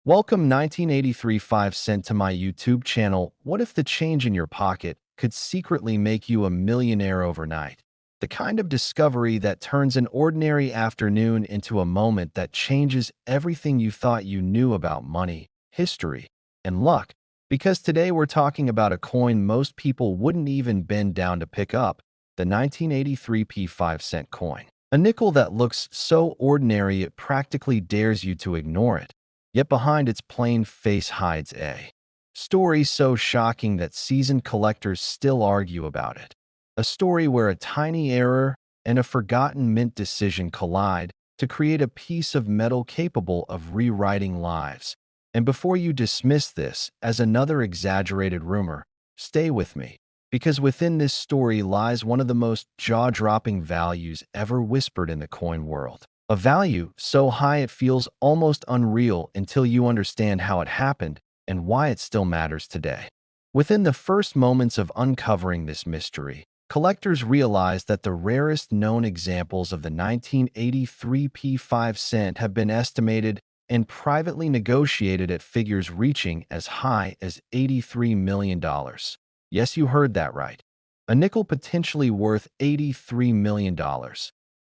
Welcome 1983 5 cent to my YouTube channel. What if the change in your pocket could secretly make you a millionaire overnight? The kind of discovery that turns an ordinary afternoon into a moment that changes everything you thought you knew about money, history, and luck. Because today we're talking about a coin most people wouldn't even bend down to pick up, the 1983p 5 cent coin. A nickel that looks so ordinary it practically dares you to ignore it. Yet behind its plain face hides a story so shocking that seasoned collectors still argue about it. A story where a tiny error and a forgotten mint decision collide to create a piece of metal capable of rewriting lives. And before you dismiss this as another exaggerated rumor, stay with me, because within this story lies one of the most jaw-dropping values ever whispered in the coin world. A value so high it feels almost unreal until you understand how it happened and why it still matters today. Within the first moments of uncovering this mystery, collectors realized that the rarest known examples of the 1983p 5 cent have been estimated and privately negotiated at figures reaching as high as $83 million. Yes, you heard that right. A nickel potentially worth $83 million.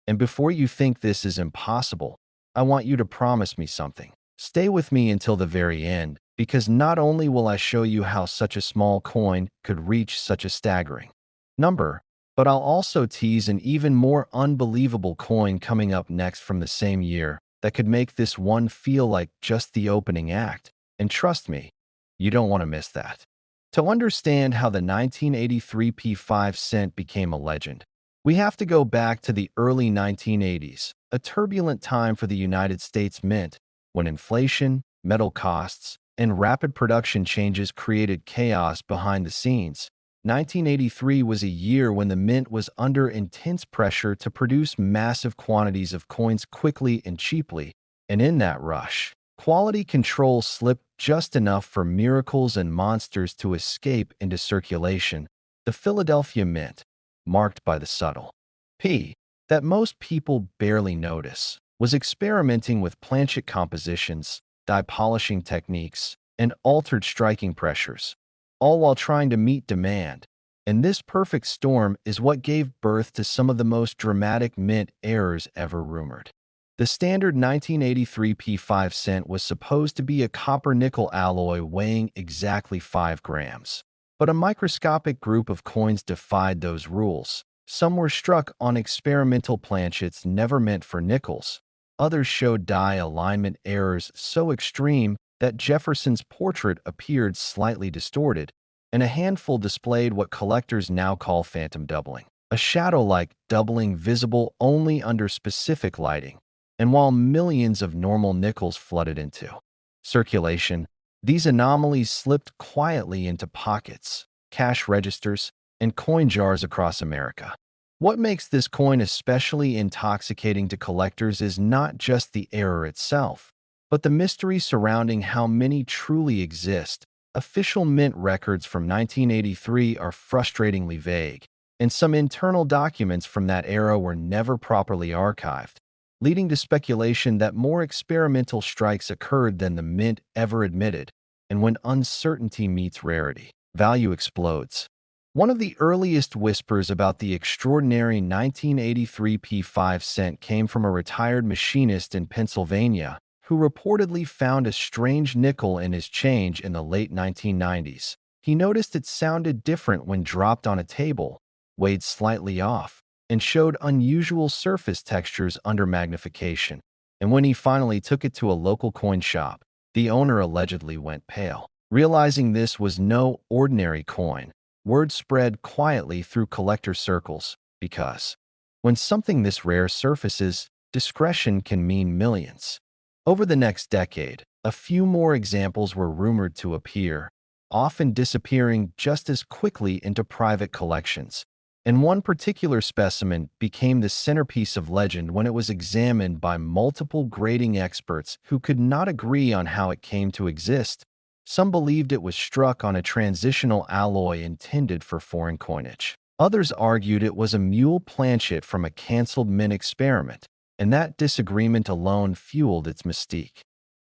And before you think this is impossible, I want you to promise me something. Stay with me until the very end, because not only will I show you how such a small coin could reach such a staggering number, but I'll also tease an even more unbelievable coin coming up next from the same year that could make this one feel like just the opening act. And trust me, you don't want to miss that. To understand how the 1983p 5 cent became a legend, we have to go back to the early 1980s, a turbulent time for the United States Mint, when inflation, metal costs, and rapid production changes created chaos behind the scenes. 1983 was a year when the mint was under intense pressure to produce massive quantities of coins quickly and cheaply, and in that rush, quality control slipped just enough for miracles and monsters to escape into circulation. The Philadelphia Mint, marked by the subtle P that most people barely notice, was experimenting with planchet compositions, die polishing techniques, and altered striking pressures, all while trying to meet demand. And this perfect storm is what gave birth to some of the most dramatic mint errors ever rumored. The standard 1983p 5 cent was supposed to be a copper-nickel alloy weighing exactly 5 grams. But a microscopic group of coins defied those rules. Some were struck on experimental planchets never meant for nickels. Others showed die alignment errors so extreme that Jefferson's portrait appeared slightly distorted, and a handful displayed what collectors now call phantom doubling, a shadow-like doubling visible only under specific lighting. And while millions of normal nickels flooded into circulation, these anomalies slipped quietly into pockets, cash registers, and coin jars across America. What makes this coin especially intoxicating to collectors is not just the error itself, but the mystery surrounding how many truly exist. Official mint records from 1983 are frustratingly vague, and some internal documents from that era were never properly archived, leading to speculation that more experimental strikes occurred than the mint ever admitted. And when uncertainty meets rarity, value explodes. One of the earliest whispers about the extraordinary 1983p 5 cent came from a retired machinist in Pennsylvania who reportedly found a strange nickel in his change in the late 1990s. He noticed it sounded different when dropped on a table, weighed slightly off, and showed unusual surface textures under magnification. And when he finally took it to a local coin shop, the owner allegedly went pale. Realizing this was no ordinary coin, word spread quietly through collector circles, because when something this rare surfaces, discretion can mean millions. Over the next decade, a few more examples were rumored to appear, often disappearing just as quickly into private collections. And one particular specimen became the centerpiece of legend when it was examined by multiple grading experts who could not agree on how it came to exist. Some believed it was struck on a transitional alloy intended for foreign coinage. Others argued it was a mule planchet from a canceled mint experiment, and that disagreement alone fueled its mystique.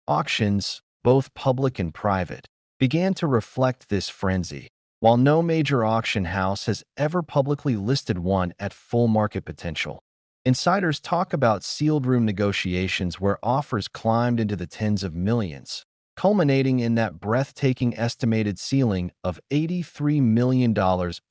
Auctions, both public and private, began to reflect this frenzy. While no major auction house has ever publicly listed one at full market potential, insiders talk about sealed room negotiations where offers climbed into the tens of millions, culminating in that breathtaking estimated ceiling of $83 million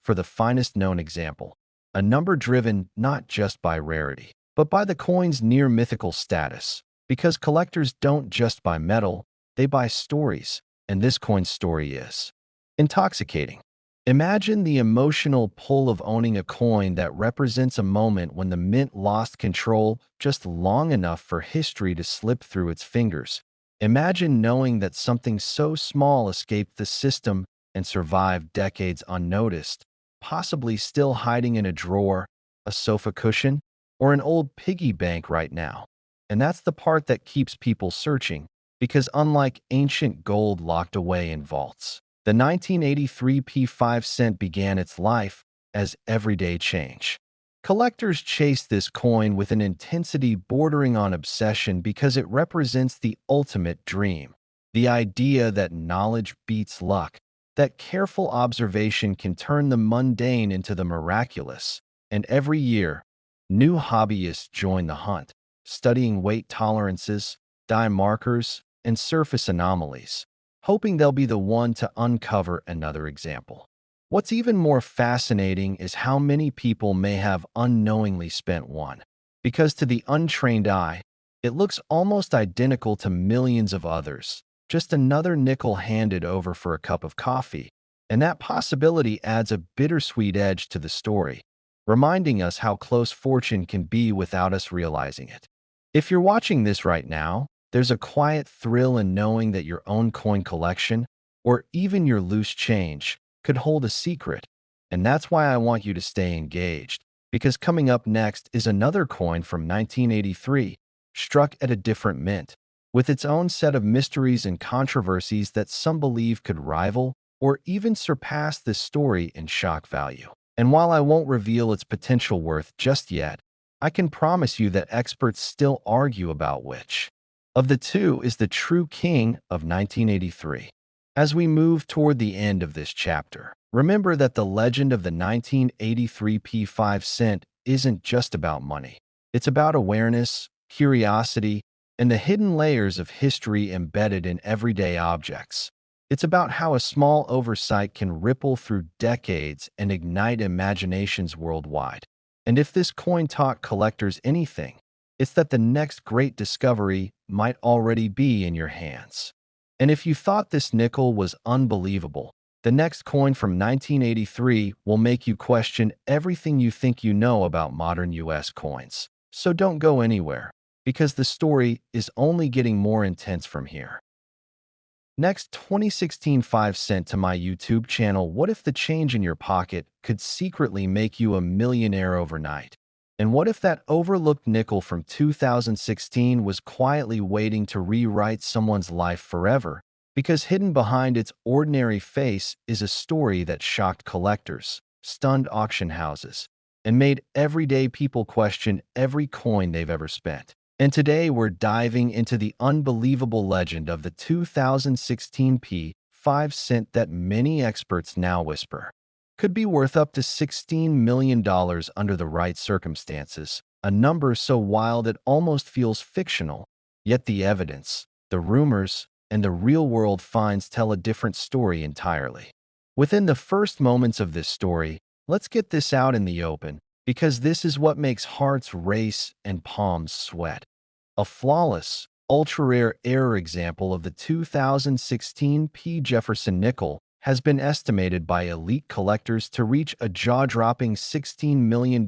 for the finest known example, a number driven not just by rarity, but by the coin's near mythical status. Because collectors don't just buy metal, they buy stories, and this coin's story is intoxicating. Imagine the emotional pull of owning a coin that represents a moment when the mint lost control just long enough for history to slip through its fingers. Imagine knowing that something so small escaped the system and survived decades unnoticed, possibly still hiding in a drawer, a sofa cushion, or an old piggy bank right now. And that's the part that keeps people searching, because unlike ancient gold locked away in vaults, the 1983 P5 cent began its life as everyday change. Collectors chase this coin with an intensity bordering on obsession because it represents the ultimate dream. The idea that knowledge beats luck, that careful observation can turn the mundane into the miraculous. And every year, new hobbyists join the hunt, studying weight tolerances, dye markers, and surface anomalies, hoping they'll be the one to uncover another example. What's even more fascinating is how many people may have unknowingly spent one, because to the untrained eye, it looks almost identical to millions of others, just another nickel handed over for a cup of coffee. And that possibility adds a bittersweet edge to the story, reminding us how close fortune can be without us realizing it. If you're watching this right now, there's a quiet thrill in knowing that your own coin collection, or even your loose change, could hold a secret. And that's why I want you to stay engaged, because coming up next is another coin from 1983, struck at a different mint, with its own set of mysteries and controversies that some believe could rival or even surpass this story in shock value. And while I won't reveal its potential worth just yet, I can promise you that experts still argue about which of the two is the true king of 1983. As we move toward the end of this chapter, remember that the legend of the 1983 P5 cent isn't just about money. It's about awareness, curiosity, and the hidden layers of history embedded in everyday objects. It's about how a small oversight can ripple through decades and ignite imaginations worldwide. And if this coin taught collectors anything, it's that the next great discovery might already be in your hands. And if you thought this nickel was unbelievable, the next coin from 1983 will make you question everything you think you know about modern US coins. So don't go anywhere, because the story is only getting more intense from here. Next, 2016 5 cent to my YouTube channel. What if the change in your pocket could secretly make you a millionaire overnight? And what if that overlooked nickel from 2016 was quietly waiting to rewrite someone's life forever? Because hidden behind its ordinary face is a story that shocked collectors, stunned auction houses, and made everyday people question every coin they've ever spent. And today we're diving into the unbelievable legend of the 2016 P5 cent that many experts now whisper could be worth up to $16 million under the right circumstances, a number so wild it almost feels fictional. Yet the evidence, the rumors, and the real-world finds tell a different story entirely. Within the first moments of this story, let's get this out in the open, because this is what makes hearts race and palms sweat. A flawless, ultra-rare error example of the 2016 P. Jefferson nickel has been estimated by elite collectors to reach a jaw-dropping $16 million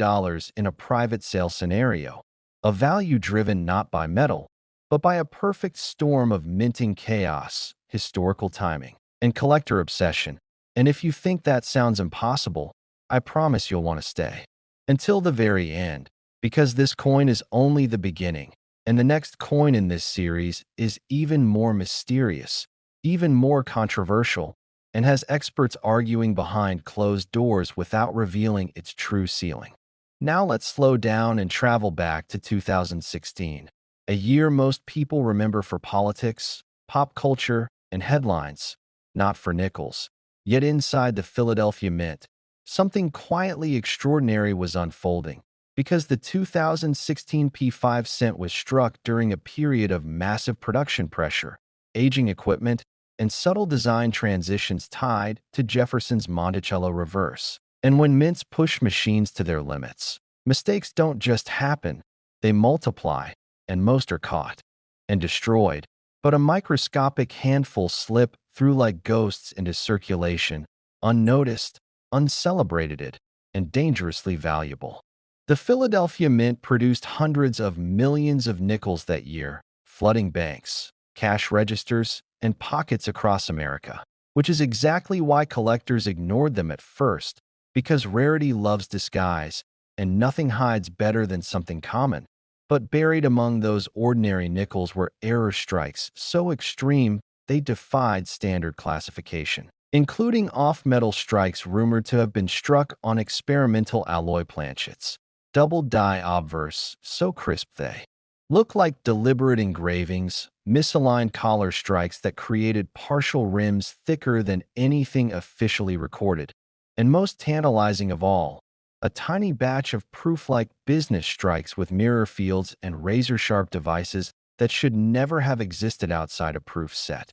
in a private sale scenario, a value driven not by metal, but by a perfect storm of minting chaos, historical timing, and collector obsession. And if you think that sounds impossible, I promise you'll want to stay until the very end, because this coin is only the beginning, and the next coin in this series is even more mysterious, even more controversial, and has experts arguing behind closed doors without revealing its true ceiling. Now let's slow down and travel back to 2016, a year most people remember for politics, pop culture, and headlines, not for nickels. Yet inside the Philadelphia Mint, something quietly extraordinary was unfolding. Because the 2016 P5 cent was struck during a period of massive production pressure, aging equipment, and subtle design transitions tied to Jefferson's Monticello reverse. And when mints push machines to their limits, mistakes don't just happen, they multiply, and most are caught and destroyed. But a microscopic handful slip through like ghosts into circulation, unnoticed, uncelebrated, and dangerously valuable. The Philadelphia Mint produced hundreds of millions of nickels that year, flooding banks, cash registers, and pockets across America, which is exactly why collectors ignored them at first, because rarity loves disguise, and nothing hides better than something common. But buried among those ordinary nickels were error strikes so extreme they defied standard classification, including off-metal strikes rumored to have been struck on experimental alloy planchets, double-die obverse so crisp they look like deliberate engravings, misaligned collar strikes that created partial rims thicker than anything officially recorded, and most tantalizing of all, a tiny batch of proof-like business strikes with mirror fields and razor-sharp devices that should never have existed outside a proof set.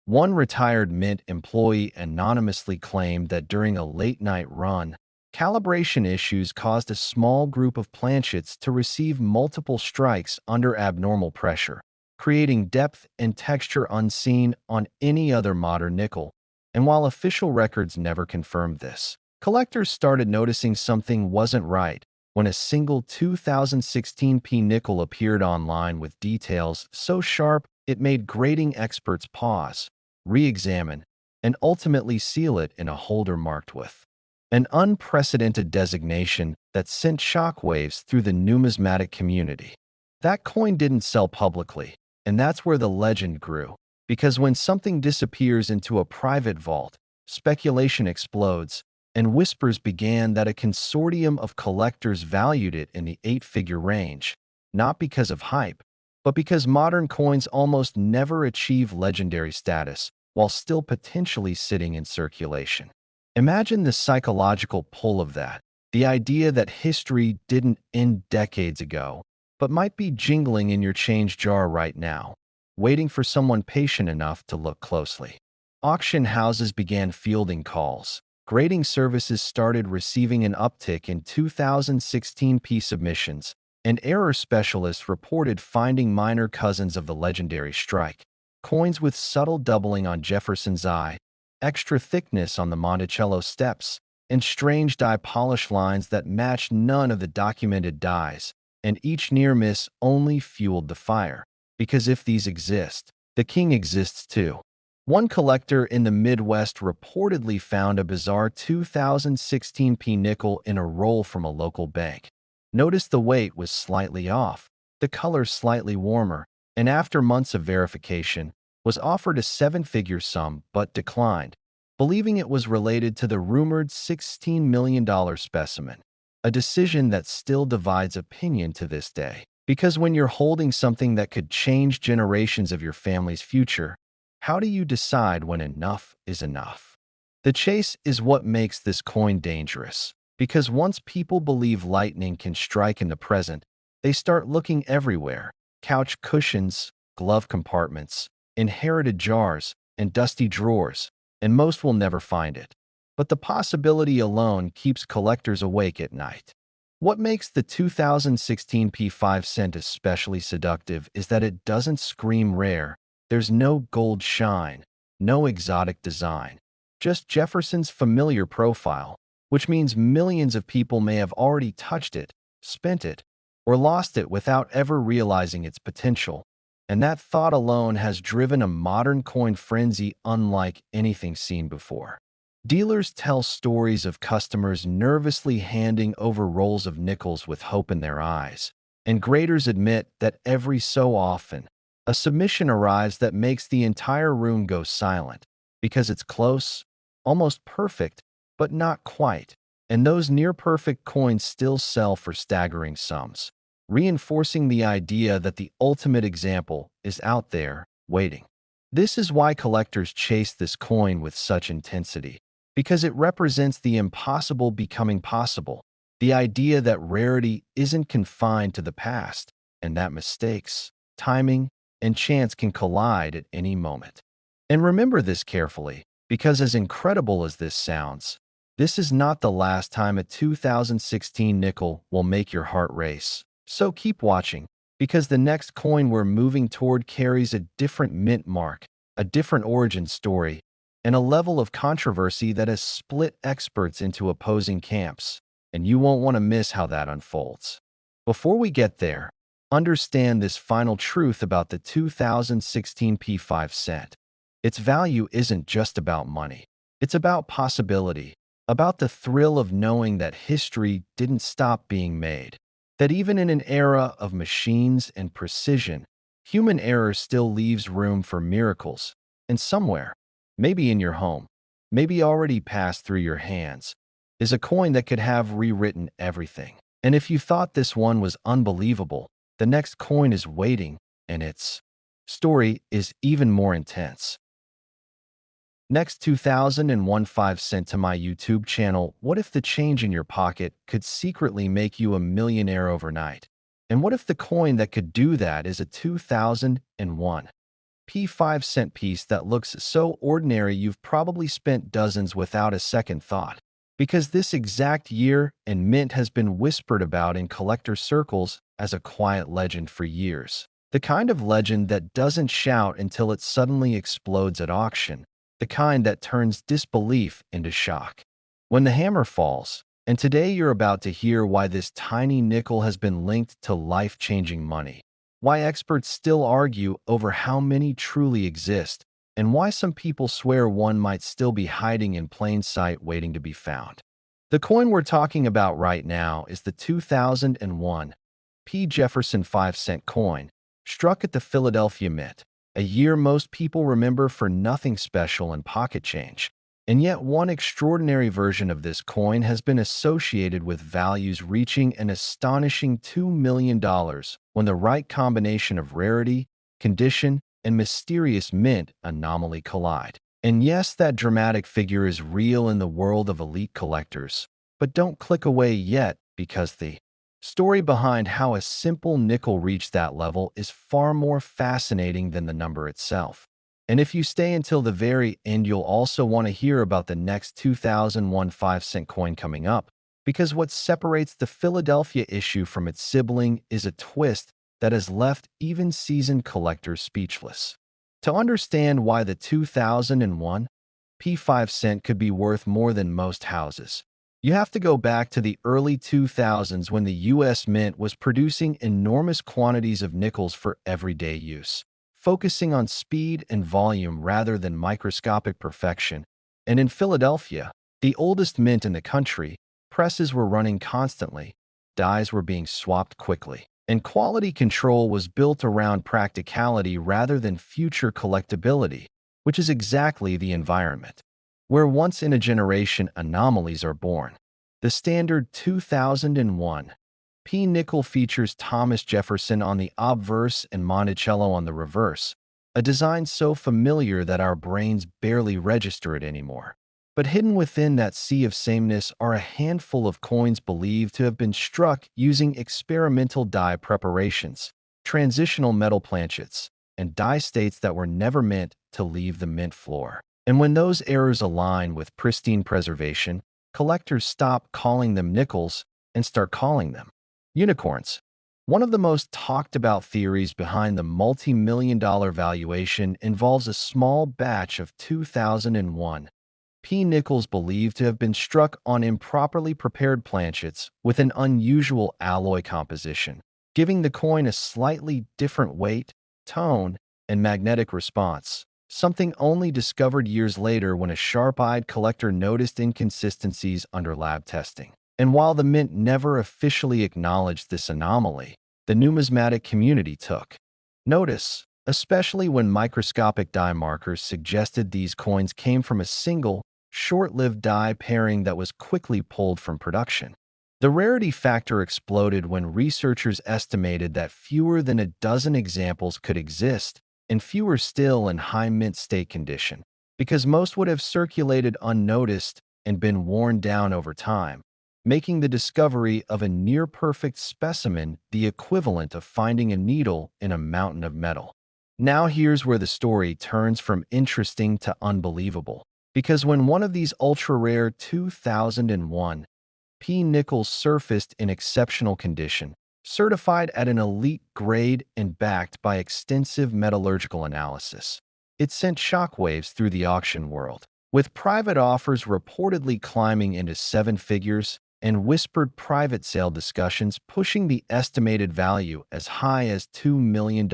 One retired Mint employee anonymously claimed that during a late-night run, calibration issues caused a small group of planchets to receive multiple strikes under abnormal pressure, creating depth and texture unseen on any other modern nickel. And while official records never confirmed this, collectors started noticing something wasn't right when a single 2016 P nickel appeared online with details so sharp it made grading experts pause, re-examine, and ultimately seal it in a holder marked with an unprecedented designation that sent shockwaves through the numismatic community. That coin didn't sell publicly, and that's where the legend grew. Because when something disappears into a private vault, speculation explodes, and whispers began that a consortium of collectors valued it in the eight-figure range, not because of hype, but because modern coins almost never achieve legendary status while still potentially sitting in circulation. Imagine the psychological pull of that, the idea that history didn't end decades ago, but might be jingling in your change jar right now, waiting for someone patient enough to look closely. Auction houses began fielding calls. Grading services started receiving an uptick in 2016 P submissions, and error specialists reported finding minor cousins of the legendary strike, coins with subtle doubling on Jefferson's eye, extra thickness on the Monticello steps, and strange die polish lines that matched none of the documented dies, and each near miss only fueled the fire. Because if these exist, the king exists too. One collector in the Midwest reportedly found a bizarre 2016 P nickel in a roll from a local bank. Notice the weight was slightly off, the color slightly warmer, and after months of verification, was offered a seven-figure sum but declined, believing it was related to the rumored $16 million specimen, a decision that still divides opinion to this day. Because when you're holding something that could change generations of your family's future, how do you decide when enough is enough? The chase is what makes this coin dangerous, because once people believe lightning can strike in the present, they start looking everywhere: couch cushions, glove compartments, inherited jars, and dusty drawers, and most will never find it. But the possibility alone keeps collectors awake at night. What makes the 2016 P5 cent especially seductive is that it doesn't scream rare. There's no gold shine, no exotic design, just Jefferson's familiar profile, which means millions of people may have already touched it, spent it, or lost it without ever realizing its potential. And that thought alone has driven a modern coin frenzy unlike anything seen before. Dealers tell stories of customers nervously handing over rolls of nickels with hope in their eyes, and graders admit that every so often, a submission arrives that makes the entire room go silent, because it's close, almost perfect, but not quite, and those near-perfect coins still sell for staggering sums, reinforcing the idea that the ultimate example is out there, waiting. This is why collectors chase this coin with such intensity, because it represents the impossible becoming possible, the idea that rarity isn't confined to the past, and that mistakes, timing, and chance can collide at any moment. And remember this carefully, because as incredible as this sounds, this is not the last time a 2016 nickel will make your heart race. So keep watching, because the next coin we're moving toward carries a different mint mark, a different origin story, and a level of controversy that has split experts into opposing camps, and you won't want to miss how that unfolds. Before we get there, understand this final truth about the 2016 P5 cent. Its value isn't just about money. It's about possibility, about the thrill of knowing that history didn't stop being made, that even in an era of machines and precision, human error still leaves room for miracles. And somewhere, maybe in your home, maybe already passed through your hands, is a coin that could have rewritten everything. And if you thought this one was unbelievable, the next coin is waiting, and its story is even more intense. Next 2001 5 cent to my YouTube channel. What if the change in your pocket could secretly make you a millionaire overnight? And what if the coin that could do that is a 2001 P5 cent piece that looks so ordinary you've probably spent dozens without a second thought? Because this exact year and mint has been whispered about in collector circles as a quiet legend for years. The kind of legend that doesn't shout until it suddenly explodes at auction. The kind that turns disbelief into shock when the hammer falls. And today you're about to hear why this tiny nickel has been linked to life-changing money, why experts still argue over how many truly exist, and why some people swear one might still be hiding in plain sight waiting to be found. The coin we're talking about right now is the 2001 P. Jefferson 5 cent coin, struck at the Philadelphia Mint, a year most people remember for nothing special and pocket change. And yet one extraordinary version of this coin has been associated with values reaching an astonishing $2 million when the right combination of rarity, condition, and mysterious mint anomaly collide. And yes, that dramatic figure is real in the world of elite collectors. But don't click away yet, because the story behind how a simple nickel reached that level is far more fascinating than the number itself. And if you stay until the very end, you'll also want to hear about the next 2001 5 cent coin coming up, because what separates the Philadelphia issue from its sibling is a twist that has left even seasoned collectors speechless. To understand why the 2001 P5 cent could be worth more than most houses, you have to go back to the early 2000s when the U.S. Mint was producing enormous quantities of nickels for everyday use, focusing on speed and volume rather than microscopic perfection. And in Philadelphia, the oldest mint in the country, presses were running constantly, dies were being swapped quickly, and quality control was built around practicality rather than future collectability, which is exactly the environment where once-in-a-generation anomalies are born. The standard 2001 P nickel features Thomas Jefferson on the obverse and Monticello on the reverse, a design so familiar that our brains barely register it anymore. But hidden within that sea of sameness are a handful of coins believed to have been struck using experimental die preparations, transitional metal planchets, and die states that were never meant to leave the mint floor. And when those errors align with pristine preservation, collectors stop calling them nickels and start calling them unicorns. One of the most talked about theories behind the multi-million-dollar valuation involves a small batch of 2001 P nickels believed to have been struck on improperly prepared planchets with an unusual alloy composition, giving the coin a slightly different weight, tone, and magnetic response, something only discovered years later when a sharp-eyed collector noticed inconsistencies under lab testing. And while the mint never officially acknowledged this anomaly, the numismatic community took notice, especially when microscopic die markers suggested these coins came from a single, short-lived die pairing that was quickly pulled from production. The rarity factor exploded when researchers estimated that fewer than a dozen examples could exist, and fewer still in high mint state condition, because most would have circulated unnoticed and been worn down over time, making the discovery of a near-perfect specimen the equivalent of finding a needle in a mountain of metal. Now here's where the story turns from interesting to unbelievable, because when one of these ultra-rare 2001 P nickels surfaced in exceptional condition, certified at an elite grade and backed by extensive metallurgical analysis, it sent shockwaves through the auction world, with private offers reportedly climbing into seven figures and whispered private sale discussions pushing the estimated value as high as $2 million,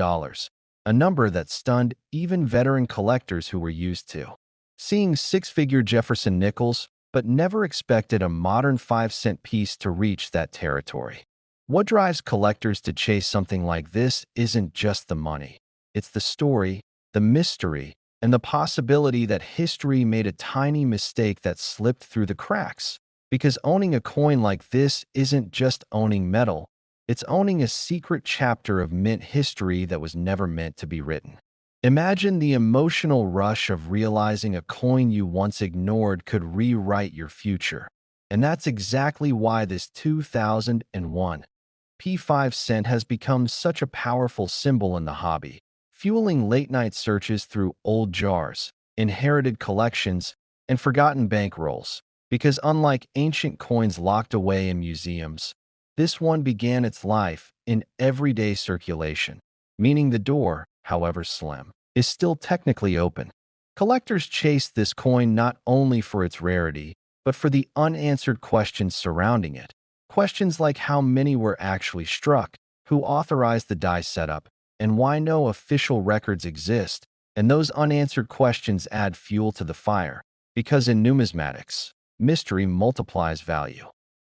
a number that stunned even veteran collectors who were used to seeing six-figure Jefferson nickels, but never expected a modern 5-cent piece to reach that territory. What drives collectors to chase something like this isn't just the money. It's the story, the mystery, and the possibility that history made a tiny mistake that slipped through the cracks. Because owning a coin like this isn't just owning metal, it's owning a secret chapter of mint history that was never meant to be written. Imagine the emotional rush of realizing a coin you once ignored could rewrite your future. And that's exactly why this 2001 P5 cent has become such a powerful symbol in the hobby, fueling late-night searches through old jars, inherited collections, and forgotten bankrolls. Because unlike ancient coins locked away in museums, this one began its life in everyday circulation, meaning the door, however slim, is still technically open. Collectors chase this coin not only for its rarity, but for the unanswered questions surrounding it. Questions like how many were actually struck, who authorized the die setup, and why no official records exist. And those unanswered questions add fuel to the fire, because in numismatics, mystery multiplies value.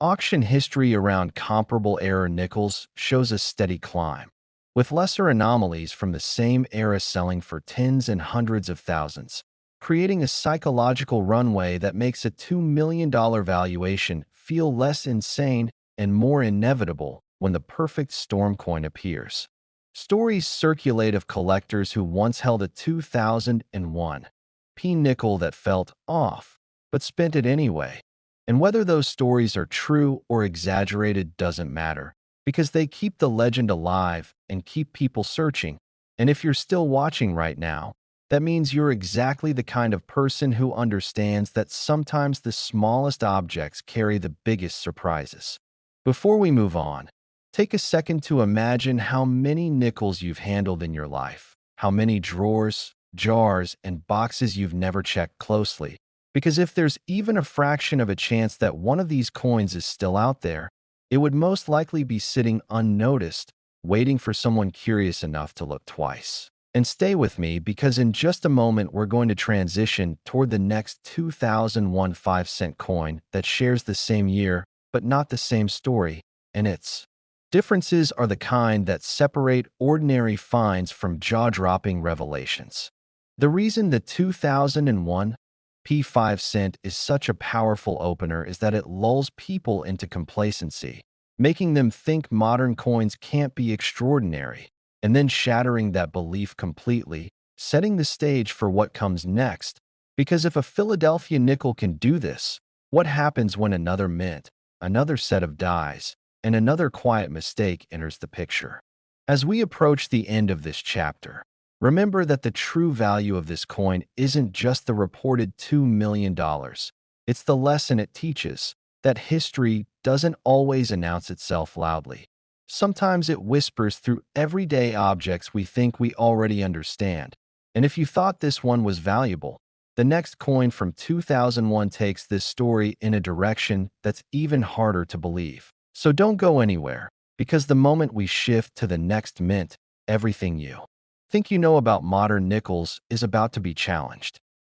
Auction history around comparable era nickels shows a steady climb, with lesser anomalies from the same era selling for tens and hundreds of thousands, creating a psychological runway that makes a $2 million valuation feel less insane and more inevitable when the perfect storm coin appears. Stories circulate of collectors who once held a 2001 P nickel that felt off, but spent it anyway. And whether those stories are true or exaggerated doesn't matter, because they keep the legend alive and keep people searching. And if you're still watching right now, that means you're exactly the kind of person who understands that sometimes the smallest objects carry the biggest surprises. Before we move on, take a second to imagine how many nickels you've handled in your life, how many drawers, jars, and boxes you've never checked closely. Because if there's even a fraction of a chance that one of these coins is still out there, it would most likely be sitting unnoticed, waiting for someone curious enough to look twice. And stay with me, because in just a moment we're going to transition toward the next 2001 5-cent coin that shares the same year, but not the same story, and its differences are the kind that separate ordinary finds from jaw-dropping revelations. The reason the 2001 P5 cent is such a powerful opener is that it lulls people into complacency, making them think modern coins can't be extraordinary, and then shattering that belief completely, setting the stage for what comes next. Because if a Philadelphia nickel can do this, what happens when another mint, another set of dies, and another quiet mistake enters the picture? As we approach the end of this chapter, remember that the true value of this coin isn't just the reported $2 million. It's the lesson it teaches, that history doesn't always announce itself loudly. Sometimes it whispers through everyday objects we think we already understand. And if you thought this one was valuable, the next coin from 2001 takes this story in a direction that's even harder to believe. So don't go anywhere, because the moment we shift to the next mint, everything you think you know about modern nickels is about to be challenged.